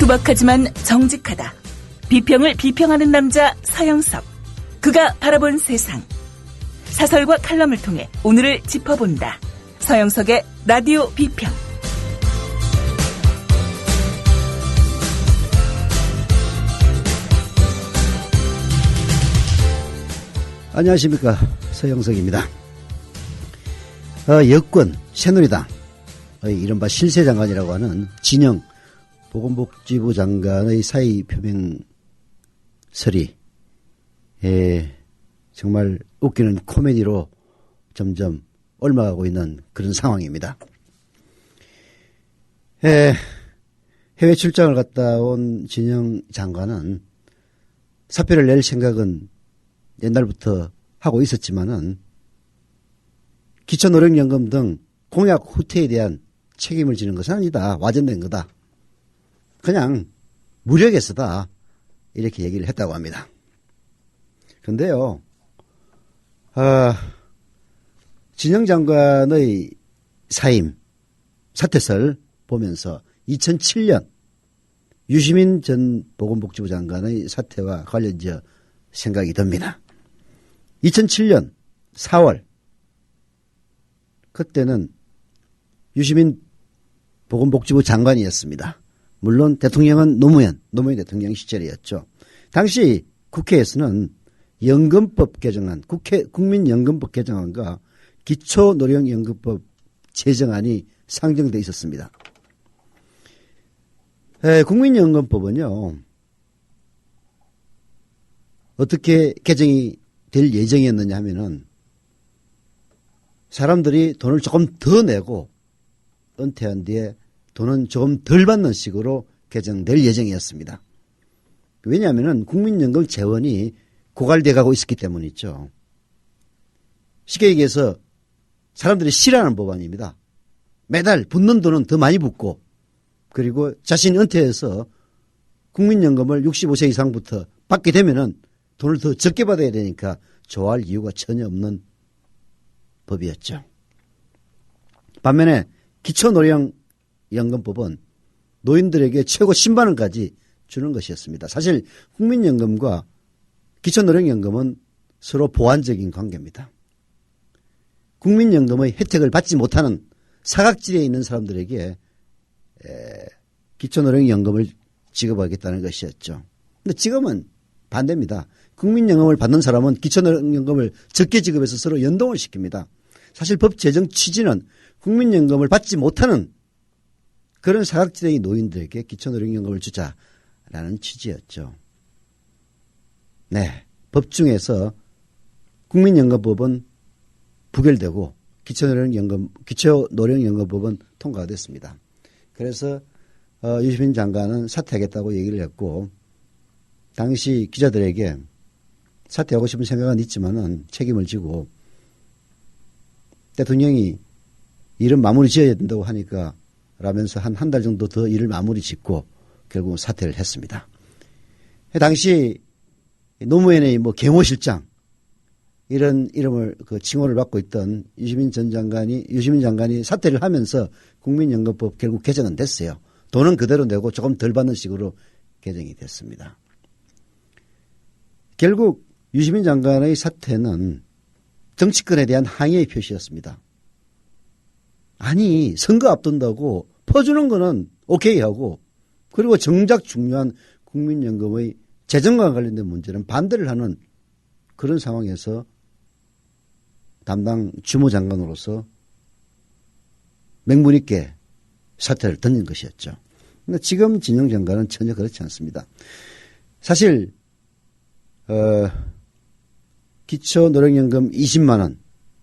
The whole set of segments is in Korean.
투박하지만 정직하다. 비평을 비평하는 남자 서영석. 그가 바라본 세상. 사설과 칼럼을 통해 오늘을 짚어본다. 서영석의 라디오 비평. 안녕하십니까, 서영석입니다. 여권 새누리당 이른바 실세장관이라고 하는 진영 보건복지부 장관의 사의 표명설이 정말 웃기는 코미디로 점점 옮아가고 있는 그런 상황입니다. 해외 출장을 갔다 온 진영 장관은 사표를 낼 생각은 옛날부터 하고 있었지만은 기초노령연금 등 공약 후퇴에 대한 책임을 지는 것은 아니다. 와전된 거다. 그냥 무력에서다. 이렇게 얘기를 했다고 합니다. 그런데요, 진영 장관의 사임, 사퇴설 보면서 2007년 유시민 전 보건복지부 장관의 사퇴와 관련지어 생각이 듭니다. 2007년 4월 그때는 유시민 보건복지부 장관이었습니다. 물론 대통령은 노무현 대통령 시절이었죠. 당시 국회에서는 연금법 개정안, 국민연금법 개정안과 기초노령연금법 제정안이 상정돼 있었습니다. 국민연금법은요, 어떻게 개정이 될 예정이었느냐 하면은 사람들이 돈을 조금 더 내고 은퇴한 뒤에 돈은 조금 덜 받는 식으로 개정될 예정이었습니다. 왜냐하면은 국민연금 재원이 고갈돼 가고 있었기 때문이죠. 쉽게 얘기해서 사람들이 싫어하는 법안입니다. 매달 붓는 돈은 더 많이 붓고, 그리고 자신이 은퇴해서 국민연금을 65세 이상부터 받게 되면은 돈을 더 적게 받아야 되니까 좋아할 이유가 전혀 없는 법이었죠. 반면에 기초노령연금법은 노인들에게 최고 10만 원까지 주는 것이었습니다. 사실 국민연금과 기초노령연금은 서로 보완적인 관계입니다. 국민연금의 혜택을 받지 못하는 사각지대에 있는 사람들에게 기초노령연금을 지급하겠다는 것이었죠. 근데 지금은 반대입니다. 국민연금을 받는 사람은 기초노령연금을 적게 지급해서 서로 연동을 시킵니다. 사실 법 제정 취지는 국민연금을 받지 못하는 그런 사각지대의 노인들에게 기초노령연금을 주자라는 취지였죠. 네, 법 중에서 국민연금법은 부결되고 기초노령연금법은 통과가 됐습니다. 그래서 유시민 장관은 사퇴하겠다고 얘기를 했고, 당시 기자들에게 사퇴하고 싶은 생각은 있지만은 책임을 지고 대통령이 일은 마무리 지어야 된다고 하니까 라면서 한 달 정도 더 일을 마무리 짓고 결국 사퇴를 했습니다. 당시 노무현의 경호실장 이런 이름을 칭호를 받고 있던 유시민 장관이 사퇴를 하면서 국민연금법 결국 개정은 됐어요. 돈은 그대로 내고 조금 덜 받는 식으로 개정이 됐습니다. 결국 유시민 장관의 사퇴는 정치권에 대한 항의의 표시였습니다. 아니, 선거 앞둔다고 퍼주는 거는 오케이 하고, 그리고 정작 중요한 국민연금의 재정과 관련된 문제는 반대를 하는 그런 상황에서 담당 주무장관으로서 맹문 있게 사퇴를 던진 것이었죠. 그런데 지금 진영 장관은 전혀 그렇지 않습니다. 사실 기초노령연금 20만 원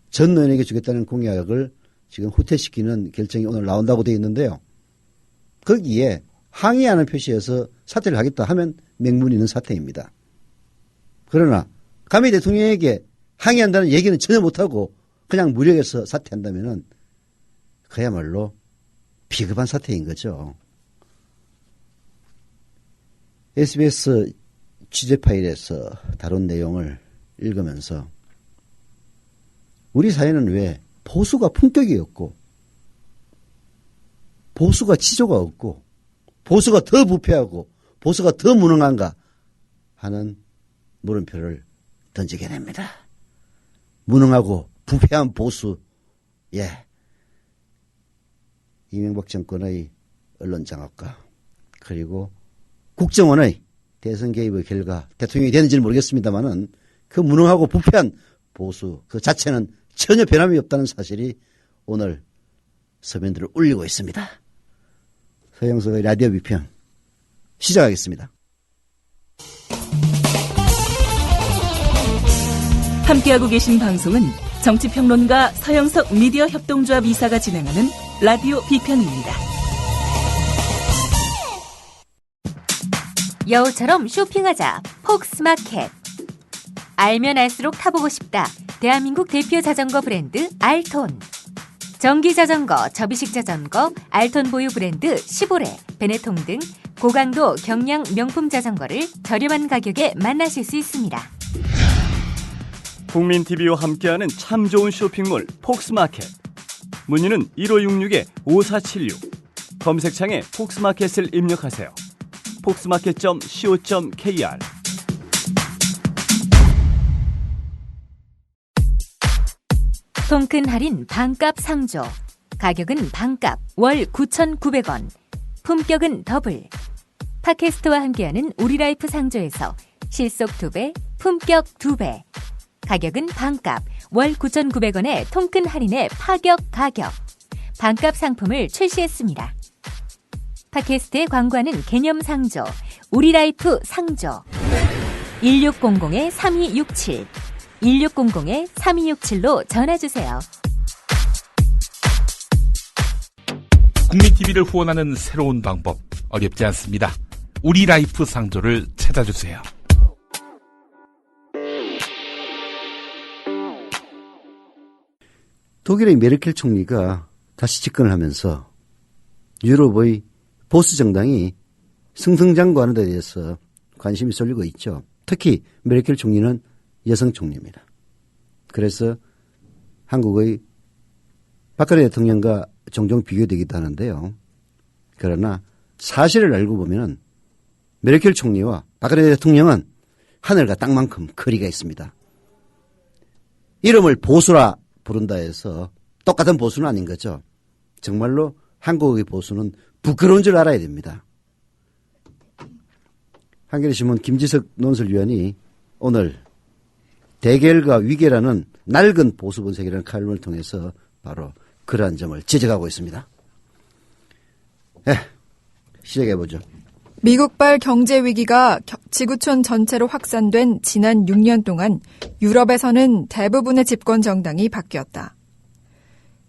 전 노인에게 주겠다는 공약을 지금 후퇴시키는 결정이 오늘 나온다고 되어 있는데요. 거기에 항의하는 표시에서 사퇴를 하겠다 하면 맹문 있는 사퇴입니다. 그러나 감히 대통령에게 항의한다는 얘기는 전혀 못하고 그냥 무력에서 사퇴한다면은 그야말로 비겁한 사퇴인 거죠. SBS 취재 파일에서 다룬 내용을 읽으면서 우리 사회는 왜 보수가 품격이 없고 보수가 지조가 없고 보수가 더 부패하고 보수가 더 무능한가 하는 물음표를 던지게 됩니다. 무능하고 부패한 보수, 이명박 정권의 언론 장악과 그리고 국정원의 대선 개입의 결과 대통령이 되는지는 모르겠습니다만은 그 무능하고 부패한 보수 그 자체는 전혀 변함이 없다는 사실이 오늘 서면들을 울리고 있습니다. 서영석의 라디오 비평 시작하겠습니다. 함께하고 계신 방송은 정치평론가 서영석 미디어 협동조합 이사가 진행하는 라디오 비평입니다. 여우처럼 쇼핑하자 폭스마켓. 알면 알수록 타보고 싶다. 대한민국 대표 자전거 브랜드 알톤. 전기자전거, 접이식자전거, 알톤 보유 브랜드 시보레, 베네통 등 고강도 경량 명품 자전거를 저렴한 가격에 만나실 수 있습니다. 국민TV와 함께하는 참 좋은 쇼핑몰 폭스마켓. 문의는 1566-5476. 검색창에 폭스마켓을 입력하세요. 폭스마켓.co.kr. 통큰 할인 반값 상조. 가격은 반값 월 9,900원. 품격은 더블. 팟캐스트와 함께하는 우리라이프 상조에서 실속 2배, 품격 2배. 가격은 반값 월 9,900원의 통큰 할인의 파격 가격. 반값 상품을 출시했습니다. 팟캐스트에 광고하는 개념 상조, 우리라이프 상조. 1600-3267, 1600-3267로 전화주세요. 국민TV를 후원하는 새로운 방법 어렵지 않습니다. 우리라이프 상조를 찾아주세요. 독일의 메르켈 총리가 다시 집권을 하면서 유럽의 보수 정당이 승승장구하는 데 대해서 관심이 쏠리고 있죠. 특히 메르켈 총리는 여성 총리입니다. 그래서 한국의 박근혜 대통령과 종종 비교되기도 하는데요. 그러나 사실을 알고 보면 메르켈 총리와 박근혜 대통령은 하늘과 땅만큼 거리가 있습니다. 이름을 보수라 부른다 해서 똑같은 보수는 아닌 거죠. 정말로 한국의 보수는 부끄러운 줄 알아야 됩니다. 한겨레신문 김지석 논설위원이 오늘 대결과 위계라는 낡은 보수 분석이라는 칼럼을 통해서 바로 그러한 점을 지적하고 있습니다. 시작해보죠. 미국발 경제 위기가 지구촌 전체로 확산된 지난 6년 동안 유럽에서는 대부분의 집권 정당이 바뀌었다.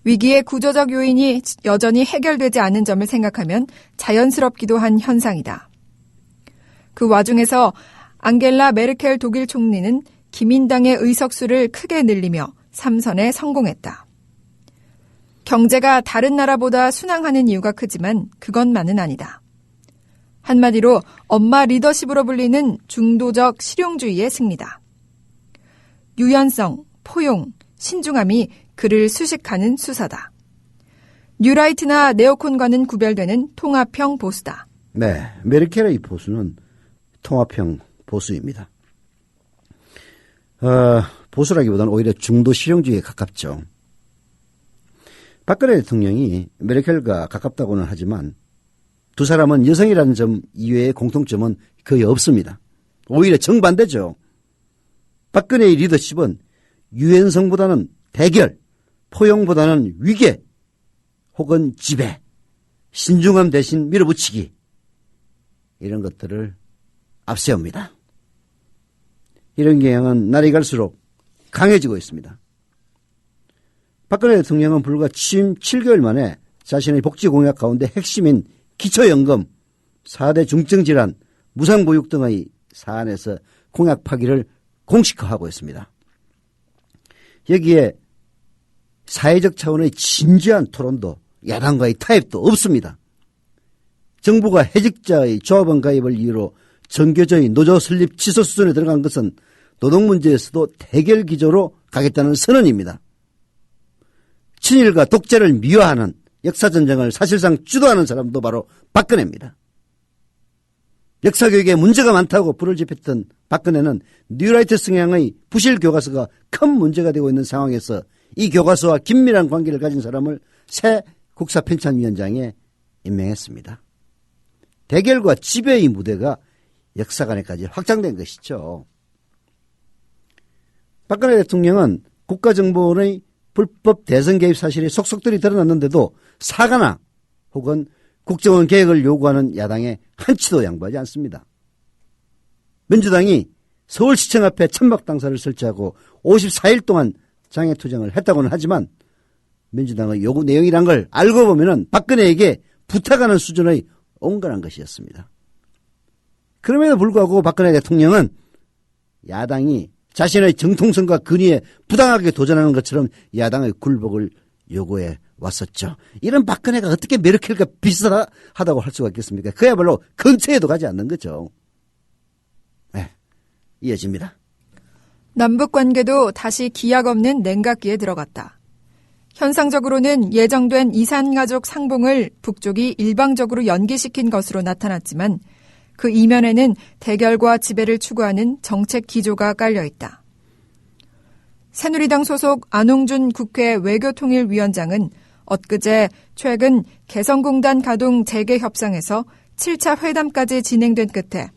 위기의 구조적 요인이 여전히 해결되지 않은 점을 생각하면 자연스럽기도 한 현상이다. 그 와중에서 앙겔라 메르켈 독일 총리는 기민당의 의석수를 크게 늘리며 3선에 성공했다. 경제가 다른 나라보다 순항하는 이유가 크지만 그것만은 아니다. 한마디로 엄마 리더십으로 불리는 중도적 실용주의의 승리다. 유연성, 포용, 신중함이 그를 수식하는 수사다. 뉴라이트나 네오콘과는 구별되는 통합형 보수다. 네, 메르켈의 보수는 통합형 보수입니다. 보수라기보다는 오히려 중도 실용주의에 가깝죠. 박근혜 대통령이 메르켈과 가깝다고는 하지만 두 사람은 여성이라는 점 이외의 공통점은 거의 없습니다. 오히려 정반대죠. 박근혜의 리더십은 유연성보다는 대결, 포용보다는 위계, 혹은 지배, 신중함 대신 밀어붙이기, 이런 것들을 앞세웁니다. 이런 경향은 날이 갈수록 강해지고 있습니다. 박근혜 대통령은 불과 취임 7개월 만에 자신의 복지 공약 가운데 핵심인 기초연금, 4대 중증질환, 무상보육 등의 사안에서 공약 파기를 공식화하고 있습니다. 여기에 사회적 차원의 진지한 토론도 야당과의 타협도 없습니다. 정부가 해직자의 조합원 가입을 이유로 정교조의 노조 설립 취소 수준에 들어간 것은 노동 문제에서도 대결 기조로 가겠다는 선언입니다. 친일과 독재를 미화하는 역사전쟁을 사실상 주도하는 사람도 바로 박근혜입니다. 역사교육에 문제가 많다고 불을 지폈던 박근혜는 뉴라이트 성향의 부실 교과서가 큰 문제가 되고 있는 상황에서 이 교과서와 긴밀한 관계를 가진 사람을 새 국사편찬위원장에 임명했습니다. 대결과 지배의 무대가 역사관에까지 확장된 것이죠. 박근혜 대통령은 국가정보원의 불법 대선 개입 사실이 속속들이 드러났는데도 사과나 혹은 국정원 개혁을 요구하는 야당에 한치도 양보하지 않습니다. 민주당이 서울시청 앞에 천막당사를 설치하고 54일 동안 장애투쟁을 했다고는 하지만 민주당의 요구 내용이란 걸 알고 보면 박근혜에게 부탁하는 수준의 온건한 것이었습니다. 그럼에도 불구하고 박근혜 대통령은 야당이 자신의 정통성과 근위에 부당하게 도전하는 것처럼 야당의 굴복을 요구해 왔었죠. 이런 박근혜가 어떻게 메르켈과 비슷하다고 할 수가 있겠습니까? 그야말로 근처에도 가지 않는 거죠. 네, 이어집니다. 남북관계도 다시 기약 없는 냉각기에 들어갔다. 현상적으로는 예정된 이산가족 상봉을 북쪽이 일방적으로 연기시킨 것으로 나타났지만 그 이면에는 대결과 지배를 추구하는 정책 기조가 깔려있다. 새누리당 소속 안홍준 국회 외교통일위원장은 엊그제 최근 개성공단 가동 재개 협상에서 7차 회담까지 진행된 끝에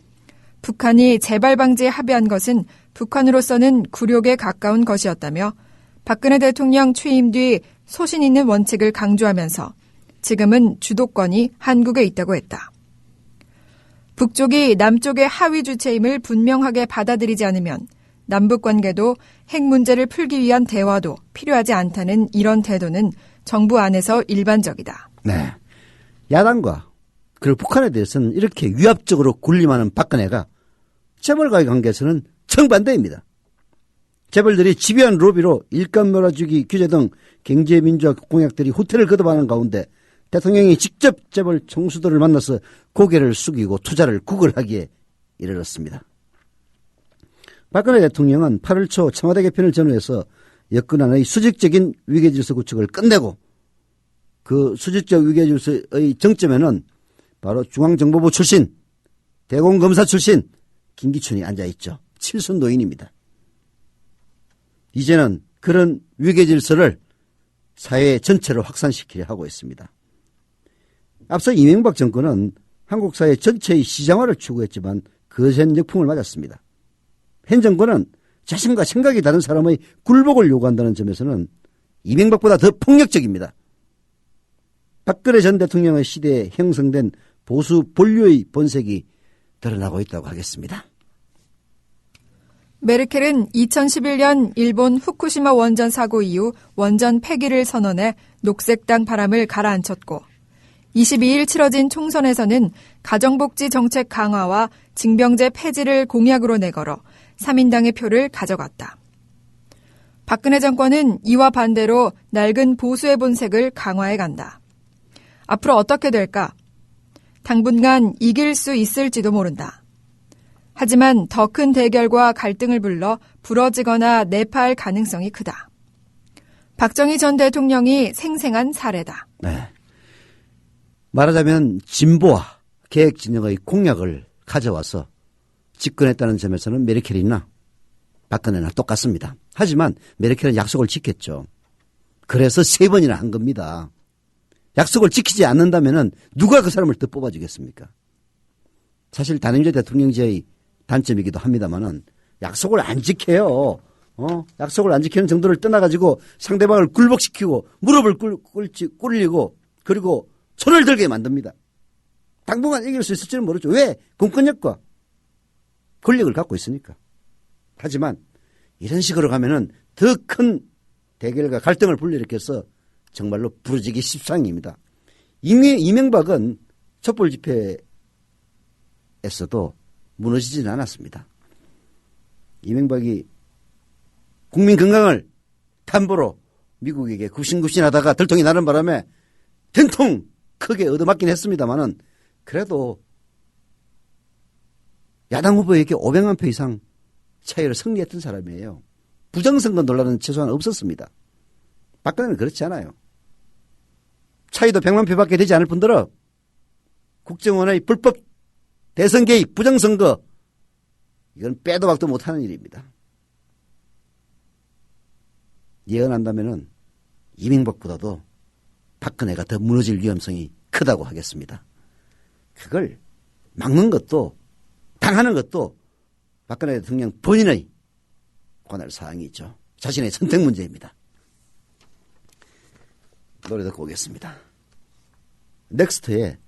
북한이 재발 방지에 합의한 것은 북한으로서는 굴욕에 가까운 것이었다며 박근혜 대통령 취임 뒤 소신 있는 원칙을 강조하면서 지금은 주도권이 한국에 있다고 했다. 북쪽이 남쪽의 하위 주체임을 분명하게 받아들이지 않으면 남북관계도 핵 문제를 풀기 위한 대화도 필요하지 않다는 이런 태도는 정부 안에서 일반적이다. 네, 야당과 그리고 북한에 대해서는 이렇게 위압적으로 군림하는 박근혜가 재벌과의 관계에서는 정반대입니다. 재벌들이 집요한 로비로 일감 몰아주기 규제 등 경제민주화 공약들이 후퇴를 거듭하는 가운데 대통령이 직접 재벌 총수들을 만나서 고개를 숙이고 투자를 구걸하기에 이르렀습니다. 박근혜 대통령은 8월 초 청와대 개편을 전후해서 여권안의 수직적인 위계질서 구축을 끝내고 그 수직적 위계질서의 정점에는 바로 중앙정보부 출신, 대공검사 출신 김기춘이 앉아있죠. 칠순 노인입니다. 이제는 그런 위계질서를 사회 전체로 확산시키려 하고 있습니다. 앞서 이명박 정권은 한국 사회 전체의 시장화를 추구했지만 거센 역풍을 맞았습니다. 현 정권은 자신과 생각이 다른 사람의 굴복을 요구한다는 점에서는 이명박보다 더 폭력적입니다. 박근혜 전 대통령의 시대에 형성된 보수 본류의 본색이 드러나고 있다고 하겠습니다. 메르켈은 2011년 일본 후쿠시마 원전 사고 이후 원전 폐기를 선언해 녹색당 바람을 가라앉혔고 22일 치러진 총선에서는 가정복지 정책 강화와 징병제 폐지를 공약으로 내걸어 3인당의 표를 가져갔다. 박근혜 정권은 이와 반대로 낡은 보수의 본색을 강화해 간다. 앞으로 어떻게 될까? 당분간 이길 수 있을지도 모른다. 하지만 더 큰 대결과 갈등을 불러 부러지거나 내파할 가능성이 크다. 박정희 전 대통령이 생생한 사례다. 네. 말하자면 진보와 계획 진영의 공약을 가져와서 집권했다는 점에서는 메르켈이나 박근혜나 똑같습니다. 하지만 메르켈은 약속을 지켰죠. 그래서 3번이나 한 겁니다. 약속을 지키지 않는다면 누가 그 사람을 더 뽑아주겠습니까? 사실 단임제 대통령제의 단점이기도 합니다만은 약속을 안 지켜요. 약속을 안 지키는 정도를 떠나가지고 상대방을 굴복시키고 무릎을 꿇리고 그리고 손을 들게 만듭니다. 당분간 이길 수 있을지는 모르죠. 왜? 공권력과 권력을 갖고 있으니까. 하지만 이런 식으로 가면은 더 큰 대결과 갈등을 불러일으켜서 정말로 부러지기 십상입니다. 이명박은 촛불 집회에서도 무너지지는 않았습니다. 이명박이 국민 건강을 담보로 미국에게 굽신굽신하다가 들통이 나는 바람에 된통 크게 얻어맞긴 했습니다만은 그래도 야당 후보에게 500만 표 이상 차이로 승리했던 사람이에요. 부정선거 논란은 최소한 없었습니다. 박근혜는 그렇지 않아요. 차이도 100만 표밖에 되지 않을 뿐더러 국정원의 불법 대선 개입, 부정선거, 이건 빼도 박도 못하는 일입니다. 예언한다면은 이명박보다도 박근혜가 더 무너질 위험성이 크다고 하겠습니다. 그걸 막는 것도 당하는 것도 박근혜 대통령 본인의 관할 사항이죠. 자신의 선택 문제입니다. 노래 듣고 오겠습니다. 넥스트에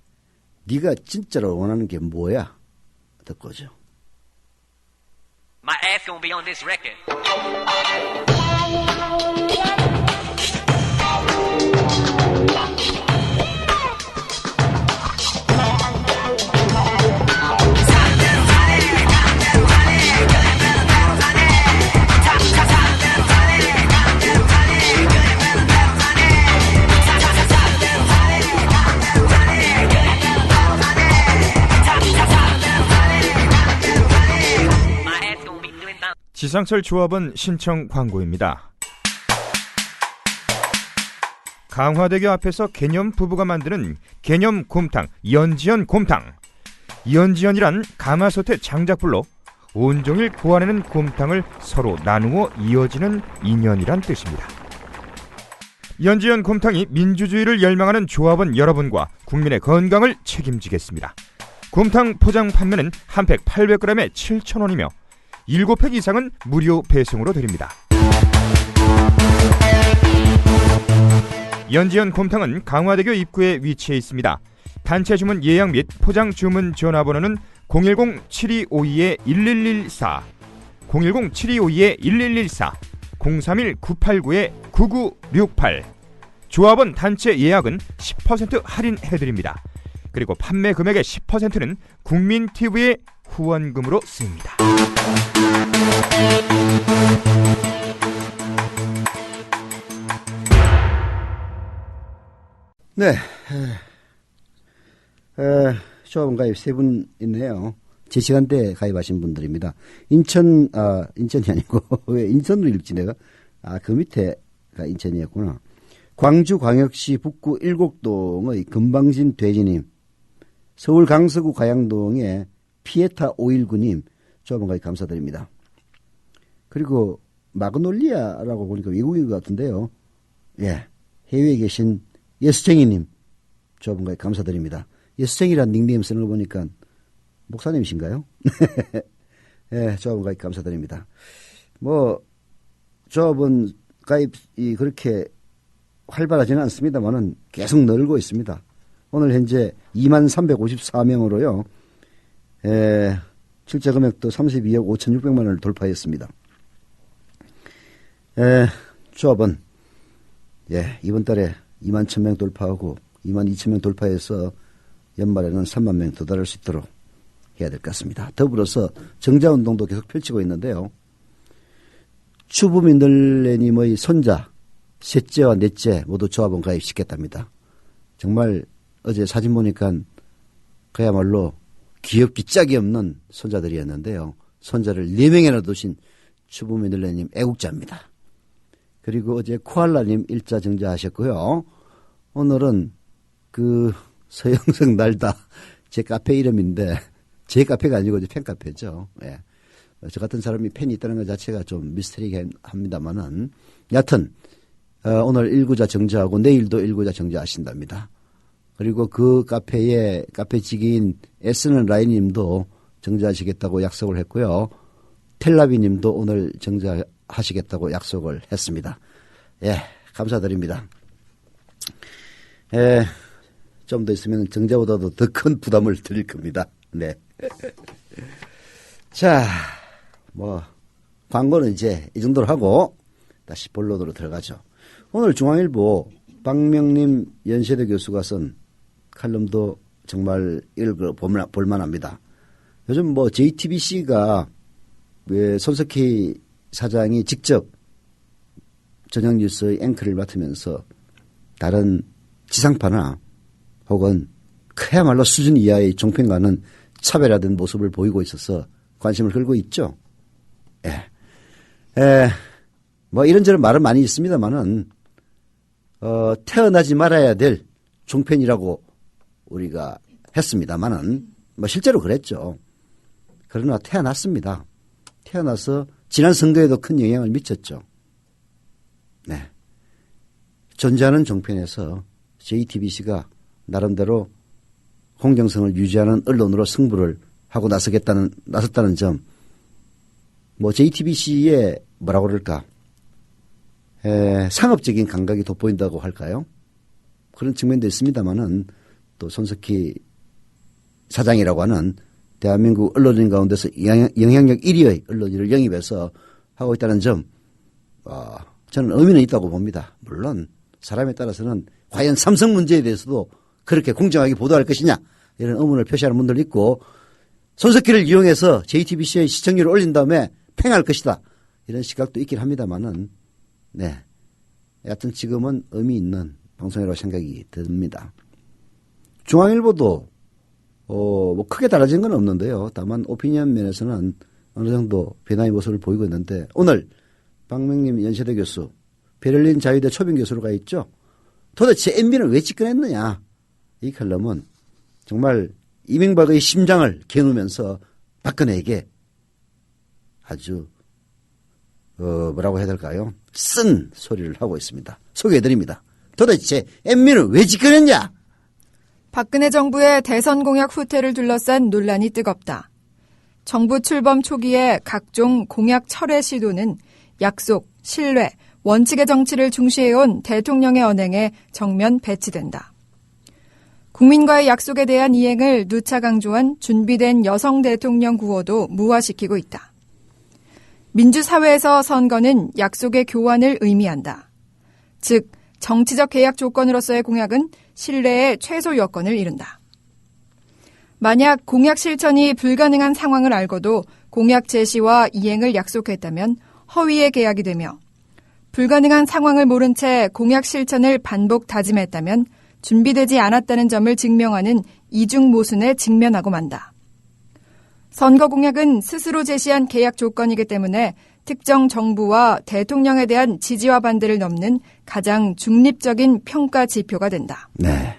네가 진짜로 원하는 게 뭐야? 듣고 오죠. My ass gonna be on this record. 지상철 조합원 신청 광고입니다. 강화대교 앞에서 개념 부부가 만드는 개념 곰탕 연지연 곰탕. 연지연이란 가마솥의 장작불로 온종일 구워내는 곰탕을 서로 나누어 이어지는 인연이란 뜻입니다. 연지연 곰탕이 민주주의를 열망하는 조합원 여러분과 국민의 건강을 책임지겠습니다. 곰탕 포장 판매는 한 팩 800g에 7,000원이며 7팩 이상은 무료 배송으로 드립니다. 연지연 곰탕은 강화대교 입구에 위치해 있습니다. 단체 주문 예약 및 포장 주문 전화번호는 010-7252-1114, 010-7252-1114, 031-989-9968. 조합원 단체 예약은 10% 할인해드립니다. 그리고 판매 금액의 10%는 국민TV의 후원금으로 쓰입니다. 네. 조합원 가입 3분 있네요. 제 시간대에 가입하신 분들입니다. 인천이 아니고, 왜 인천으로 읽지 내가? 그 밑에가 인천이었구나. 광주광역시 북구 일곡동의 금방진 돼지님, 서울 강서구 가양동의 피에타 519님, 조합원 가입 감사드립니다. 그리고 마그놀리아라고 보니까 외국인 것 같은데요. 예, 해외에 계신 예수쟁이님, 조합원 가입 감사드립니다. 예수쟁이란 닉네임 쓰는 거 보니까 목사님이신가요? 예, 조합원 가입 감사드립니다. 조합원 가입이 그렇게 활발하지는 않습니다만은 계속 늘고 있습니다. 오늘 현재 2354명으로요. 출자 금액도 32억 5,600만 원을 돌파했습니다. 조합원, 이번 달에 2만 1,000명 돌파하고 2만 2,000명 돌파해서 연말에는 3만 명 도달할 수 있도록 해야 될 것 같습니다. 더불어서 정자운동도 계속 펼치고 있는데요. 추부민들레님의 손자, 셋째와 넷째 모두 조합원 가입시켰답니다. 정말 어제 사진 보니까 그야말로 귀엽기 짝이 없는 손자들이었는데요. 손자를 4명이나 두신 추부민들레님 애국자입니다. 그리고 어제 코알라님 일자 정자하셨고요. 오늘은 서영석 날다 제 카페 이름인데 제 카페가 아니고 이제 팬카페죠. 예. 저 같은 사람이 팬이 있다는 것 자체가 좀 미스터리긴 합니다만은 여하튼 오늘 일구자 정자하고 내일도 일구자 정자하신답니다. 그리고 그 카페의 카페 직인 애쓰는 라인님도 정자하시겠다고 약속을 했고요. 텔라비님도 오늘 정자하시겠다고 약속을 했습니다. 예, 감사드립니다. 좀 더 있으면 정자보다도 더 큰 부담을 드릴 겁니다. 네. 자, 광고는 이제 이 정도로 하고 다시 본론으로 들어가죠. 오늘 중앙일보 박명림 연세대 교수가 쓴 칼럼도 정말 볼만합니다. 요즘 JTBC가 왜 손석희 사장이 직접 저녁 뉴스의 앵커를 맡으면서 다른 지상파나 혹은 그야말로 수준 이하의 종편과는 차별화된 모습을 보이고 있어서 관심을 끌고 있죠. 이런저런 말은 많이 있습니다만은, 태어나지 말아야 될 종편이라고 우리가 했습니다만은, 뭐 실제로 그랬죠. 그러나 태어났습니다. 태어나서 지난 선거에도 큰 영향을 미쳤죠. 네. 존재하는 종편에서 JTBC가 나름대로 공정성을 유지하는 언론으로 승부를 하고 나섰다는 점, 뭐 JTBC의 뭐라고 그럴까, 상업적인 감각이 돋보인다고 할까요? 그런 측면도 있습니다만은 또 손석희 사장이라고 하는 대한민국 언론인 가운데서 영향력 1위의 언론인을 영입해서 하고 있다는 점, 저는 의미는 있다고 봅니다. 물론 사람에 따라서는 과연 삼성 문제에 대해서도 그렇게 공정하게 보도할 것이냐 이런 의문을 표시하는 분들도 있고, 손석희를 이용해서 JTBC의 시청률을 올린 다음에 팽할 것이다 이런 시각도 있긴 합니다만은, 네, 여하튼 지금은 의미 있는 방송이라고 생각이 듭니다. 중앙일보도 뭐 크게 달라진 건 없는데요. 다만 오피니언 면에서는 어느 정도 변화의 모습을 보이고 있는데, 오늘 박명림 연세대 교수, 베를린 자유대 초빙 교수로 가 있죠. 도대체 MB는 왜 집권했느냐. 이 칼럼은 정말 이명박의 심장을 겨누면서 박근혜에게 아주 뭐라고 해야 될까요? 쓴 소리를 하고 있습니다. 소개해드립니다. 도대체 MB는 왜 집권했냐. 박근혜 정부의 대선 공약 후퇴를 둘러싼 논란이 뜨겁다. 정부 출범 초기에 각종 공약 철회 시도는 약속, 신뢰, 원칙의 정치를 중시해온 대통령의 언행에 정면 배치된다. 국민과의 약속에 대한 이행을 누차 강조한 준비된 여성 대통령 구호도 무화시키고 있다. 민주사회에서 선거는 약속의 교환을 의미한다. 즉, 정치적 계약 조건으로서의 공약은 신뢰의 최소 여건을 이룬다. 만약 공약 실천이 불가능한 상황을 알고도 공약 제시와 이행을 약속했다면 허위의 계약이 되며, 불가능한 상황을 모른 채 공약 실천을 반복 다짐했다면 준비되지 않았다는 점을 증명하는 이중모순에 직면하고 만다. 선거 공약은 스스로 제시한 계약 조건이기 때문에 특정 정부와 대통령에 대한 지지와 반대를 넘는 가장 중립적인 평가 지표가 된다. 네,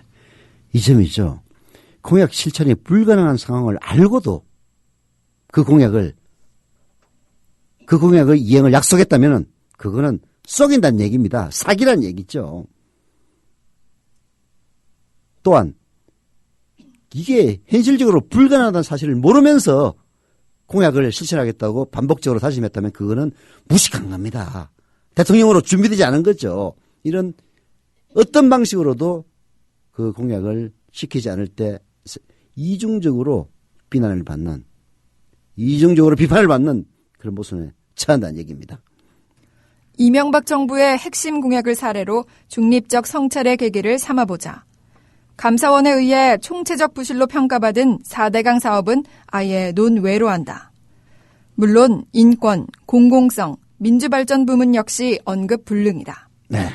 이 점이죠. 공약 실천이 불가능한 상황을 알고도 그 공약의 이행을 약속했다면 그거는 속인다는 얘기입니다. 사기라는 얘기죠. 또한 이게 현실적으로 불가능하다는 사실을 모르면서 공약을 실천하겠다고 반복적으로 다짐했다면 그거는 무식한 겁니다. 대통령으로 준비되지 않은 거죠. 이런 어떤 방식으로도 그 공약을 지키지 않을 때 이중적으로 비난을 받는, 이중적으로 비판을 받는 그런 모습에 처한다는 얘기입니다. 이명박 정부의 핵심 공약을 사례로 중립적 성찰의 계기를 삼아보자. 감사원에 의해 총체적 부실로 평가받은 4대강 사업은 아예 논외로 한다. 물론 인권, 공공성, 민주발전 부문 역시 언급 불능이다. 네.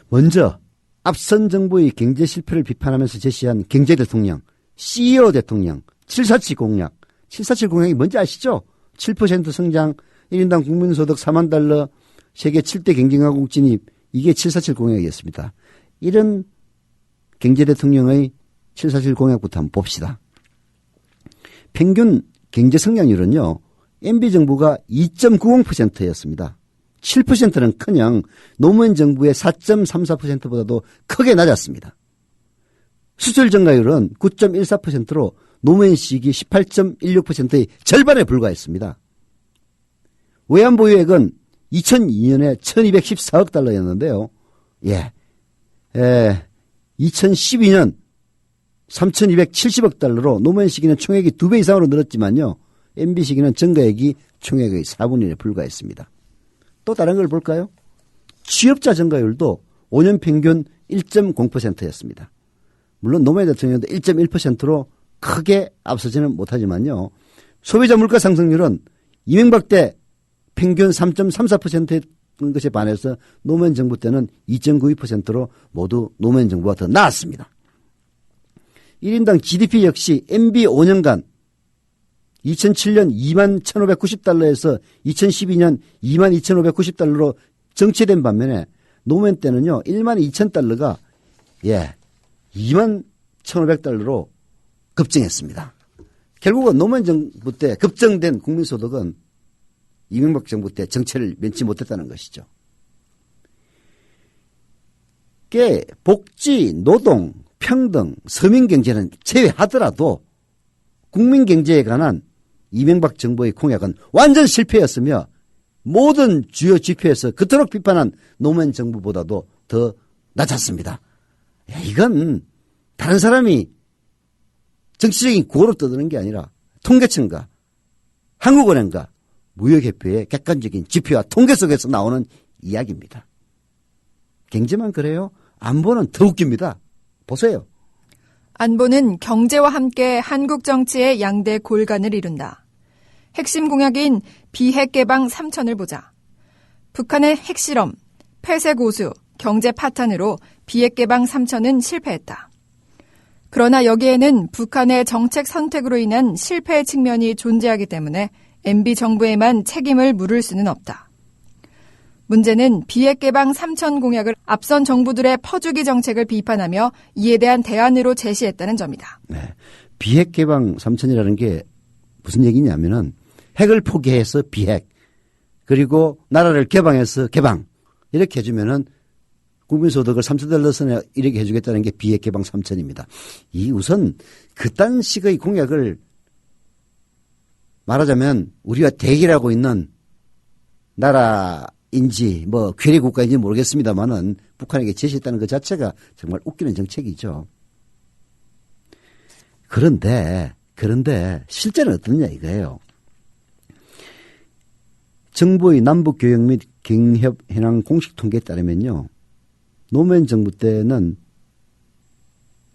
먼저 앞선 정부의 경제 실패를 비판하면서 제시한 경제 대통령, CEO 대통령, 747 공약. 747 공약이 뭔지 아시죠? 7% 성장, 1인당 국민소득 4만 달러, 세계 7대 경쟁강국 진입. 이게 747 공약이었습니다. 이런 경제 대통령의 747 공약부터 한번 봅시다. 평균 경제 성장률은요, MB 정부가 2.90%였습니다. 7%는 커녕 노무현 정부의 4.34%보다도 크게 낮았습니다. 수출 증가율은 9.14%로 노무현 시기 18.16%의 절반에 불과했습니다. 외환 보유액은 2002년에 1214억 달러였는데요. 2012년 3270억 달러로 노무현 시기는 총액이 2배 이상으로 늘었지만요. MB 시기는 증가액이 총액의 4분의 1에 불과했습니다. 또 다른 걸 볼까요? 취업자 증가율도 5년 평균 1.0%였습니다. 물론 노무현 대통령도 1.1%로 크게 앞서지는 못하지만요. 소비자 물가 상승률은 이명박 때 평균 3.34%였던 것에 반해서 노무현 정부 때는 2.92%로 모두 노무현 정부가 더 나았습니다. 1인당 GDP 역시 MB 5년간 2007년 21,590달러에서 2012년 22,590달러로 정체된 반면에 노무현 때는요 12,000달러가 21,500달러로 급증했습니다. 결국은 노무현 정부 때 급증된 국민소득은 이명박 정부 때 정체를 면치 못했다는 것이죠. 복지, 노동, 평등, 서민경제는 제외하더라도 국민경제에 관한 이명박 정부의 공약은 완전 실패였으며 모든 주요 지표에서 그토록 비판한 노무현 정부보다도 더 낮았습니다. 이건 다른 사람이 정치적인 구호로 떠드는 게 아니라 통계청과 한국은행과 무역협회의 객관적인 지표와 통계 속에서 나오는 이야기입니다. 경제만 그래요? 안보는 더 웃깁니다. 보세요. 안보는 경제와 함께 한국 정치의 양대 골간을 이룬다. 핵심 공약인 비핵 개방 3천을 보자. 북한의 핵실험, 폐쇄 고수, 경제 파탄으로 비핵 개방 3천은 실패했다. 그러나 여기에는 북한의 정책 선택으로 인한 실패의 측면이 존재하기 때문에 MB 정부에만 책임을 물을 수는 없다. 문제는 비핵 개방 3천 공약을 앞선 정부들의 퍼주기 정책을 비판하며 이에 대한 대안으로 제시했다는 점이다. 네. 비핵 개방 3천이라는 게 무슨 얘기냐면은 핵을 포기해서 비핵, 그리고 나라를 개방해서 개방, 이렇게 해주면은 국민소득을 3,000달러 선에 이렇게 해주겠다는 게 비핵 개방 3천입니다. 이 우선 그딴 식의 공약을 말하자면 우리가 대기하고 있는 나라인지 뭐 괴뢰 국가인지 모르겠습니다만은 북한에게 제시했다는 것 자체가 정말 웃기는 정책이죠. 그런데 실제는 어떠냐 이거예요. 정부의 남북교역 및 경협 현황 공식 통계에 따르면요. 노무현 정부 때는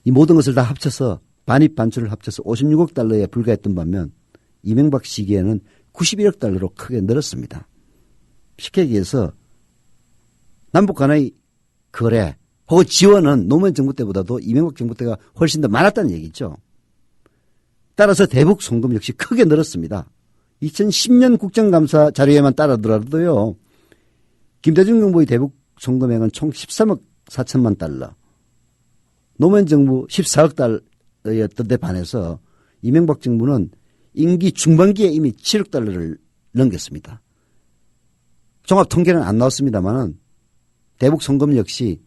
이 모든 것을 다 합쳐서 반입 반출을 합쳐서 56억 달러에 불과했던 반면 이명박 시기에는 91억 달러로 크게 늘었습니다. 쉽게 얘기해서 남북 간의 거래 혹은 지원은 노무현 정부 때보다도 이명박 정부 때가 훨씬 더 많았다는 얘기죠. 따라서 대북 송금 역시 크게 늘었습니다. 2010년 국정감사 자료에만 따르더라도요. 김대중 정부의 대북 송금액은 총 13억 4천만 달러. 노무현 정부 14억 달러였던 데 반해서 이명박 정부는 임기 중반기에 이미 7억 달러를 넘겼습니다. 종합 통계는 안 나왔습니다만은 대북 송금 역시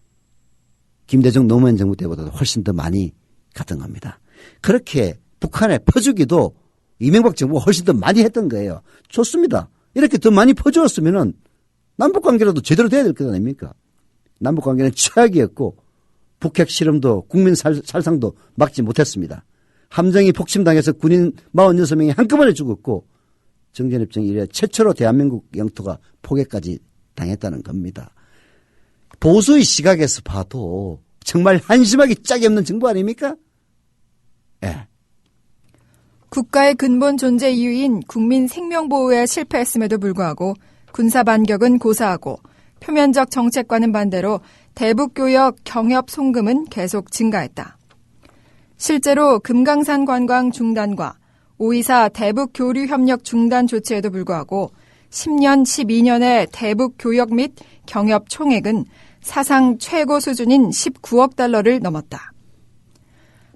김대중 노무현 정부 때보다도 훨씬 더 많이 갔던 겁니다. 그렇게 북한에 퍼주기도 이명박 정부가 훨씬 더 많이 했던 거예요. 좋습니다. 이렇게 더 많이 퍼주었으면은 남북관계라도 제대로 돼야 될 것 아닙니까? 남북관계는 최악이었고 북핵 실험도 국민 살상도 막지 못했습니다. 함정이 폭침당해서 군인 46명이 한꺼번에 죽었고 정전협정 이래 최초로 대한민국 영토가 포격까지 당했다는 겁니다. 보수의 시각에서 봐도 정말 한심하기 짝이 없는 정부 아닙니까? 예. 국가의 근본 존재 이유인 국민 생명보호에 실패했음에도 불구하고 군사 반격은 고사하고 표면적 정책과는 반대로 대북교역 경협 송금은 계속 증가했다. 실제로 금강산 관광 중단과 5.24 대북 교류 협력 중단 조치에도 불구하고 10년, 12년의 대북 교역 및 경협 총액은 사상 최고 수준인 19억 달러를 넘었다.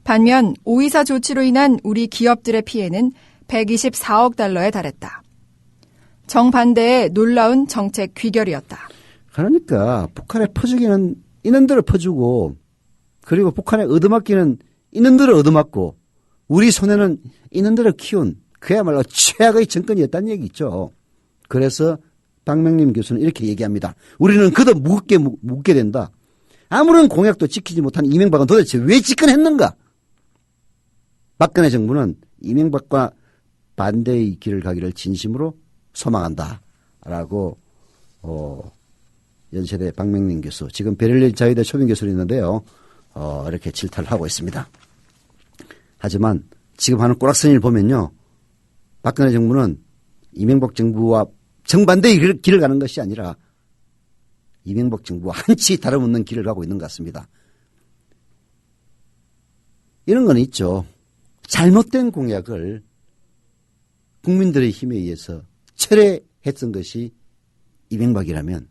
반면 5.24 조치로 인한 우리 기업들의 피해는 124억 달러에 달했다. 정반대의 놀라운 정책 귀결이었다. 그러니까 북한에 퍼주기는 있는 대로 퍼주고 그리고 북한에 얻어맞기는 있는 대로 얻어맞고 우리 손에는 있는 대로 키운 그야말로 최악의 정권이었다는 얘기죠. 그래서 박명림 교수는 이렇게 얘기합니다. 우리는 그도 묻게 된다. 아무런 공약도 지키지 못한 이명박은 도대체 왜 집권했는가? 박근혜 정부는 이명박과 반대의 길을 가기를 진심으로 소망한다라고 연세대 박명림 교수, 지금 베를린 자유대 초빙 교수로 있는데요. 이렇게 질타를 하고 있습니다. 하지만 지금 하는 꼬락서니를 보면요. 박근혜 정부는 이명박 정부와 정반대의 길을 가는 것이 아니라 이명박 정부와 한치 다름없는 길을 가고 있는 것 같습니다. 이런 건 있죠. 잘못된 공약을 국민들의 힘에 의해서 철회했던 것이 이명박이라면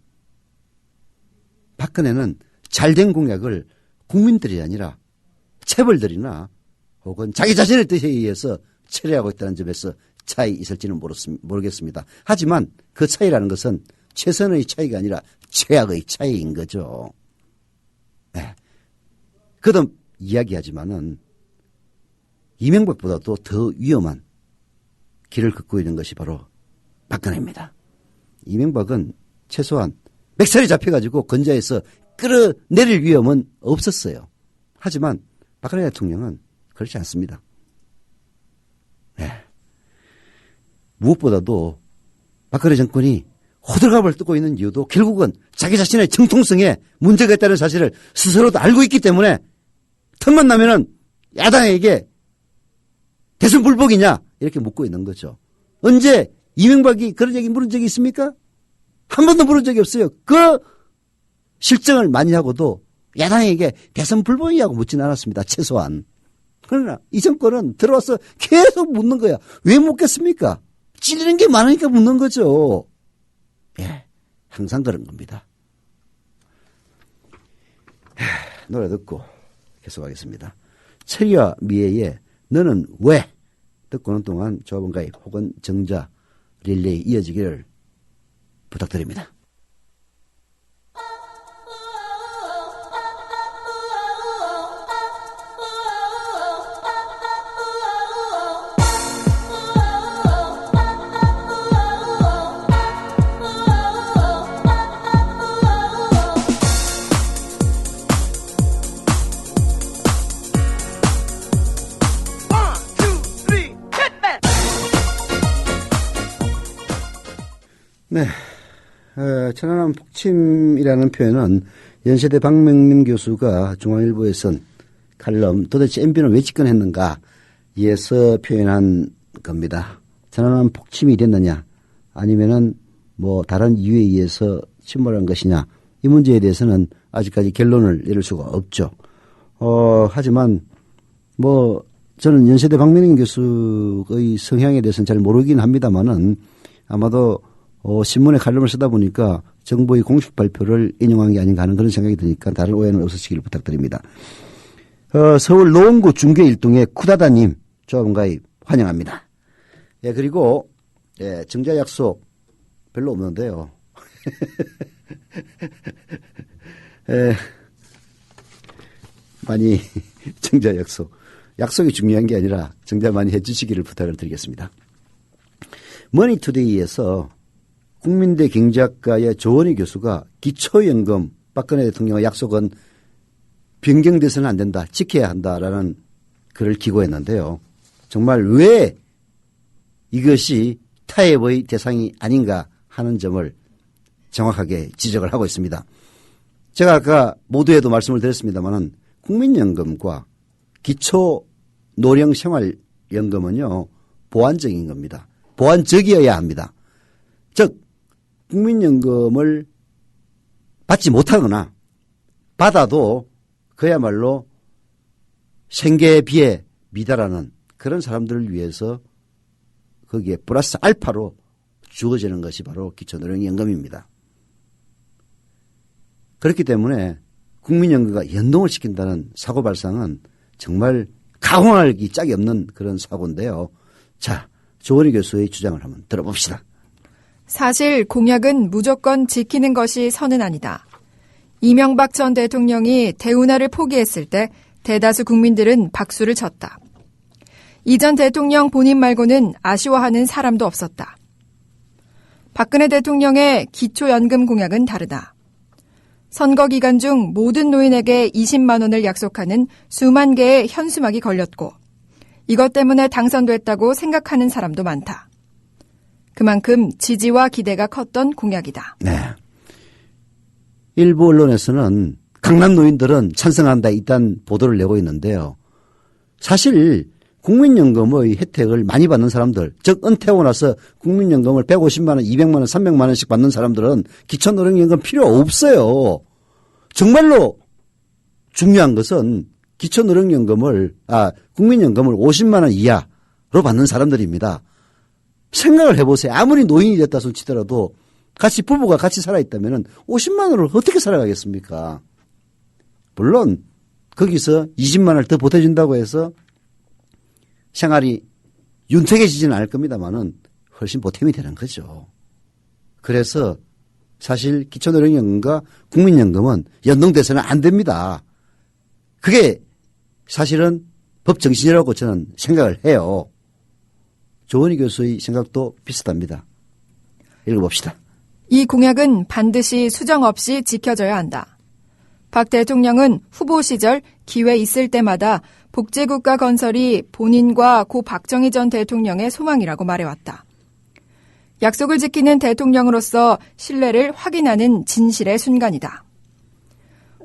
박근혜는 잘된 공약을 국민들이 아니라 체벌들이나 혹은 자기 자신의 뜻에 의해서 철회하고 있다는 점에서 차이 있을지는 모르겠습니다. 하지만 그 차이라는 것은 최선의 차이가 아니라 최악의 차이인 거죠. 네. 거듭 이야기하지만은 이명박보다도 더 위험한 길을 걷고 있는 것이 바로 박근혜입니다. 이명박은 최소한 맥살이 잡혀가지고 건자에서 끌어내릴 위험은 없었어요. 하지만 박근혜 대통령은 그렇지 않습니다. 네. 무엇보다도 박근혜 정권이 호들갑을 뜨고 있는 이유도 결국은 자기 자신의 정통성에 문제가 있다는 사실을 스스로도 알고 있기 때문에 틈만 나면은 야당에게 대선 불복이냐 이렇게 묻고 있는 거죠. 언제 이명박이 그런 얘기 물은 적이 있습니까? 한 번도 물은 적이 없어요. 그 실정을 많이 하고도 야당에게 대선 불복이냐고 묻지는 않았습니다. 최소한. 그러나 이 정권은 들어와서 계속 묻는 거야. 왜 묻겠습니까? 찔리는 게 많으니까 묻는 거죠. 예, 항상 그런 겁니다. 노래 듣고 계속하겠습니다. 체리와 미애의 너는 왜 듣고 오는 동안 조합원 가입 혹은 정자 릴레이 이어지기를 부탁드립니다. 네, 천안함 폭침이라는 표현은 연세대 박명림 교수가 중앙일보에 쓴 칼럼 도대체 MB는 왜 집권했는가에서 표현한 겁니다. 천안함 폭침이 됐느냐 아니면은 뭐 다른 이유에 의해서 침몰한 것이냐 이 문제에 대해서는 아직까지 결론을 내릴 수가 없죠. 하지만 뭐 저는 연세대 박명림 교수의 성향에 대해서는 잘 모르긴 합니다만은 아마도 신문에 칼럼을 쓰다 보니까 정부의 공식 발표를 인용한 게 아닌가 하는 그런 생각이 드니까 다른 오해는 없으시기를 부탁드립니다. 서울 노원구 중계 일동의 쿠다다님 조합원 가입 환영합니다. 예, 그리고 예, 정자 약속 별로 없는데요. 예, 많이 정자 약속이 중요한 게 아니라 정자 많이 해주시기를 부탁을 드리겠습니다. 머니투데이에서 국민대 경제학과의 조원희 교수가 기초연금 박근혜 대통령의 약속은 변경돼서는 안 된다. 지켜야 한다라는 글을 기고했는데요. 정말 왜 이것이 타협의 대상이 아닌가 하는 점을 정확하게 지적을 하고 있습니다. 제가 아까 모두에도 말씀을 드렸습니다마는 국민연금과 기초노령생활연금은요. 보완적인 겁니다. 보완적이어야 합니다. 즉 국민연금을 받지 못하거나 받아도 그야말로 생계비에 미달하는 그런 사람들을 위해서 거기에 플러스 알파로 주어지는 것이 바로 기초노령연금입니다. 그렇기 때문에 국민연금과 연동을 시킨다는 사고발상은 정말 가공하기 짝이 없는 그런 사고인데요. 자, 조원희 교수의 주장을 한번 들어봅시다. 사실 공약은 무조건 지키는 것이 선은 아니다. 이명박 전 대통령이 대운하를 포기했을 때 대다수 국민들은 박수를 쳤다. 이 전 대통령 본인 말고는 아쉬워하는 사람도 없었다. 박근혜 대통령의 기초연금 공약은 다르다. 선거 기간 중 모든 노인에게 20만 원을 약속하는 수만 개의 현수막이 걸렸고 이것 때문에 당선됐다고 생각하는 사람도 많다. 그만큼 지지와 기대가 컸던 공약이다. 네. 일부 언론에서는 강남 노인들은 찬성한다 이딴 보도를 내고 있는데요. 사실 국민연금의 혜택을 많이 받는 사람들, 즉 은퇴하고 나서 국민연금을 150만 원, 200만 원, 300만 원씩 받는 사람들은 기초노령연금 필요 없어요. 정말로 중요한 것은 국민연금을 50만 원 이하로 받는 사람들입니다. 생각을 해보세요. 아무리 노인이 됐다 손 치더라도 부부가 같이 살아있다면 50만 원을 어떻게 살아가겠습니까? 물론 거기서 20만 원을 더 보태준다고 해서 생활이 윤택해지지는 않을 겁니다만은 훨씬 보탬이 되는 거죠. 그래서 사실 기초노령연금과 국민연금은 연동돼서는 안 됩니다. 그게 사실은 법 정신이라고 저는 생각을 해요. 조은희 교수의 생각도 비슷합니다. 읽어봅시다. 이 공약은 반드시 수정 없이 지켜져야 한다. 박 대통령은 후보 시절 기회 있을 때마다 복지국가 건설이 본인과 고 박정희 전 대통령의 소망이라고 말해왔다. 약속을 지키는 대통령으로서 신뢰를 확인하는 진실의 순간이다.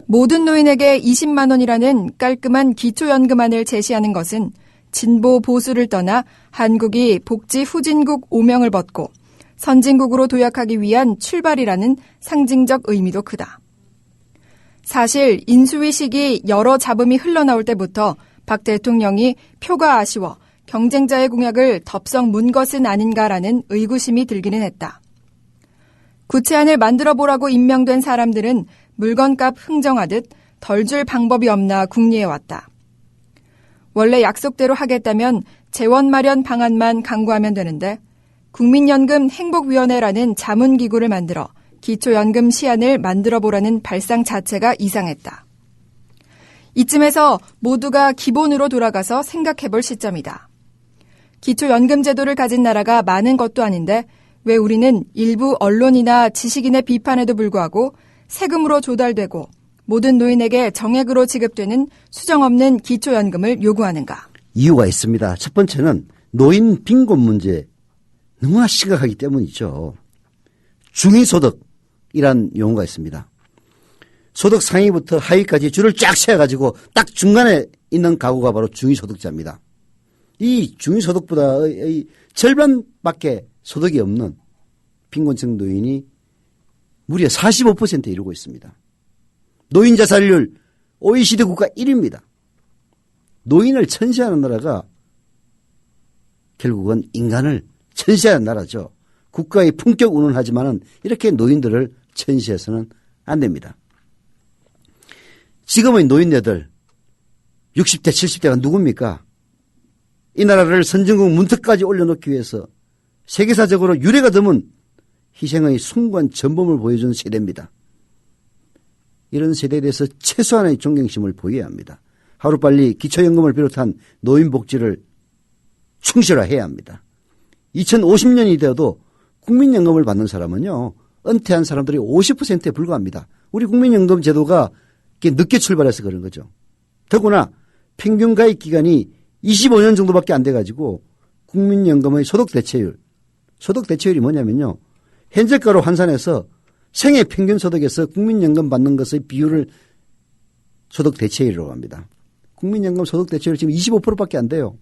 모든 노인에게 20만 원이라는 깔끔한 기초연금안을 제시하는 것은 진보 보수를 떠나 한국이 복지 후진국 오명을 벗고 선진국으로 도약하기 위한 출발이라는 상징적 의미도 크다. 사실 인수위 시기 여러 잡음이 흘러나올 때부터 박 대통령이 표가 아쉬워 경쟁자의 공약을 덥석 문 것은 아닌가라는 의구심이 들기는 했다. 구체안을 만들어보라고 임명된 사람들은 물건값 흥정하듯 덜 줄 방법이 없나 궁리해왔다. 원래 약속대로 하겠다면 재원 마련 방안만 강구하면 되는데 국민연금 행복위원회라는 자문기구를 만들어 기초연금 시안을 만들어보라는 발상 자체가 이상했다. 이쯤에서 모두가 기본으로 돌아가서 생각해볼 시점이다. 기초연금 제도를 가진 나라가 많은 것도 아닌데 왜 우리는 일부 언론이나 지식인의 비판에도 불구하고 세금으로 조달되고 모든 노인에게 정액으로 지급되는 수정 없는 기초연금을 요구하는가? 이유가 있습니다. 첫 번째는 노인 빈곤 문제 너무나 심각하기 때문이죠. 중위소득이란 용어가 있습니다. 소득 상위부터 하위까지 줄을 쫙 세워가지고 딱 중간에 있는 가구가 바로 중위소득자입니다. 이 중위소득보다의 절반밖에 소득이 없는 빈곤층 노인이 무려 45%에 이르고 있습니다. 노인 자살률 OECD 국가 1위입니다. 노인을 천시하는 나라가 결국은 인간을 천시하는 나라죠. 국가의 품격 운운하지만은 이렇게 노인들을 천시해서는 안 됩니다. 지금의 노인네들 60대 70대가 누굽니까? 이 나라를 선진국 문턱까지 올려놓기 위해서 세계사적으로 유례가 드문 희생의 숭고한 전범을 보여준 세대입니다. 이런 세대에 대해서 최소한의 존경심을 보여야 합니다. 하루빨리 기초연금을 비롯한 노인복지를 충실화해야 합니다. 2050년이 되어도 국민연금을 받는 사람은요, 은퇴한 사람들이 50%에 불과합니다. 우리 국민연금 제도가 늦게 출발해서 그런 거죠. 더구나 평균 가입 기간이 25년 정도밖에 안 돼가지고 국민연금의 소득대체율이 뭐냐면요, 현재가로 환산해서 생애 평균 소득에서 국민연금 받는 것의 비율을 소득대체율이라고 합니다. 국민연금 소득대체율 지금 25%밖에 안 돼요.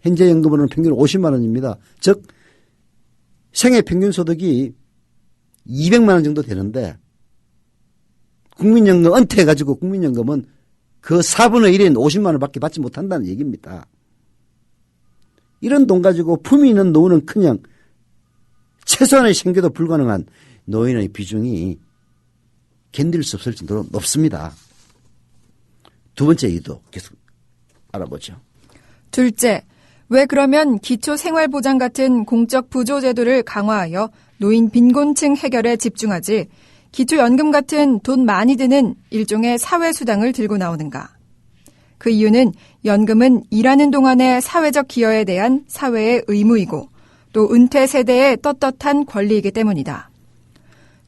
현재 연금으로는 평균 50만 원입니다. 즉 생애 평균 소득이 200만 원 정도 되는데 국민연금 은퇴해가지고 국민연금은 그 4분의 1인 50만 원밖에 받지 못한다는 얘기입니다. 이런 돈 가지고 품위 있는 노후는커녕 최소한의 생계도 불가능한 노인의 비중이 견딜 수 없을 정도로 높습니다. 두 번째 이유도 계속 알아보죠. 둘째, 왜 그러면 기초생활보장 같은 공적 부조제도를 강화하여 노인 빈곤층 해결에 집중하지 기초연금 같은 돈 많이 드는 일종의 사회수당을 들고 나오는가? 그 이유는 연금은 일하는 동안의 사회적 기여에 대한 사회의 의무이고 또 은퇴 세대의 떳떳한 권리이기 때문이다.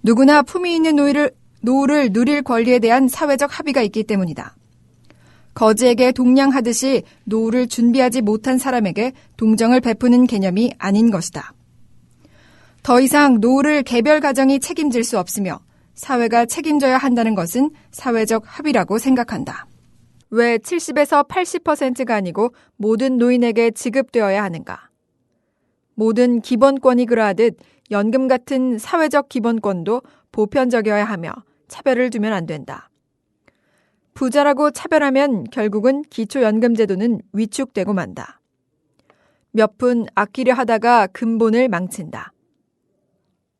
누구나 품위 있는 노후를 누릴 권리에 대한 사회적 합의가 있기 때문이다. 거지에게 동냥하듯이 노후를 준비하지 못한 사람에게 동정을 베푸는 개념이 아닌 것이다. 더 이상 노후를 개별 가정이 책임질 수 없으며 사회가 책임져야 한다는 것은 사회적 합의라고 생각한다. 왜 70에서 80%가 아니고 모든 노인에게 지급되어야 하는가? 모든 기본권이 그러하듯 연금 같은 사회적 기본권도 보편적이어야 하며 차별을 두면 안 된다. 부자라고 차별하면 결국은 기초연금제도는 위축되고 만다. 몇 푼 아끼려 하다가 근본을 망친다.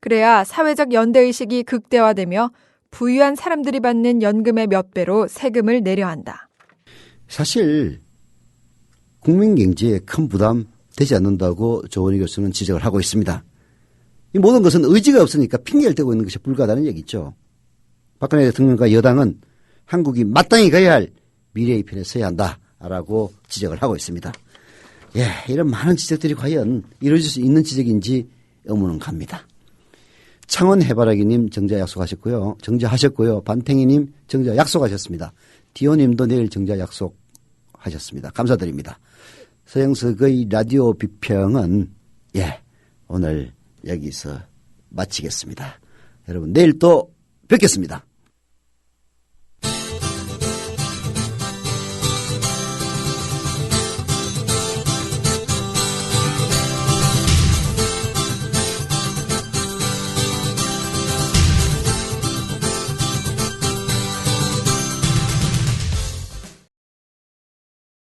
그래야 사회적 연대의식이 극대화되며 부유한 사람들이 받는 연금의 몇 배로 세금을 내려 한다. 사실 국민 경제에 큰 부담 되지 않는다고 조원희 교수는 지적을 하고 있습니다. 이 모든 것은 의지가 없으니까 핑계를 대고 있는 것이 불가하다는 얘기죠. 박근혜 대통령과 여당은 한국이 마땅히 가야 할 미래의 편에 서야 한다라고 지적을 하고 있습니다. 예, 이런 많은 지적들이 과연 이루어질 수 있는 지적인지 의문은 갑니다. 창원 해바라기님 정자 약속하셨고요. 정자하셨고요. 반탱이님 정자 약속하셨습니다. 디오님도 내일 정자 약속하셨습니다. 감사드립니다. 서영석의 라디오 비평은 오늘 여기서 마치겠습니다. 여러분 내일 또 뵙겠습니다.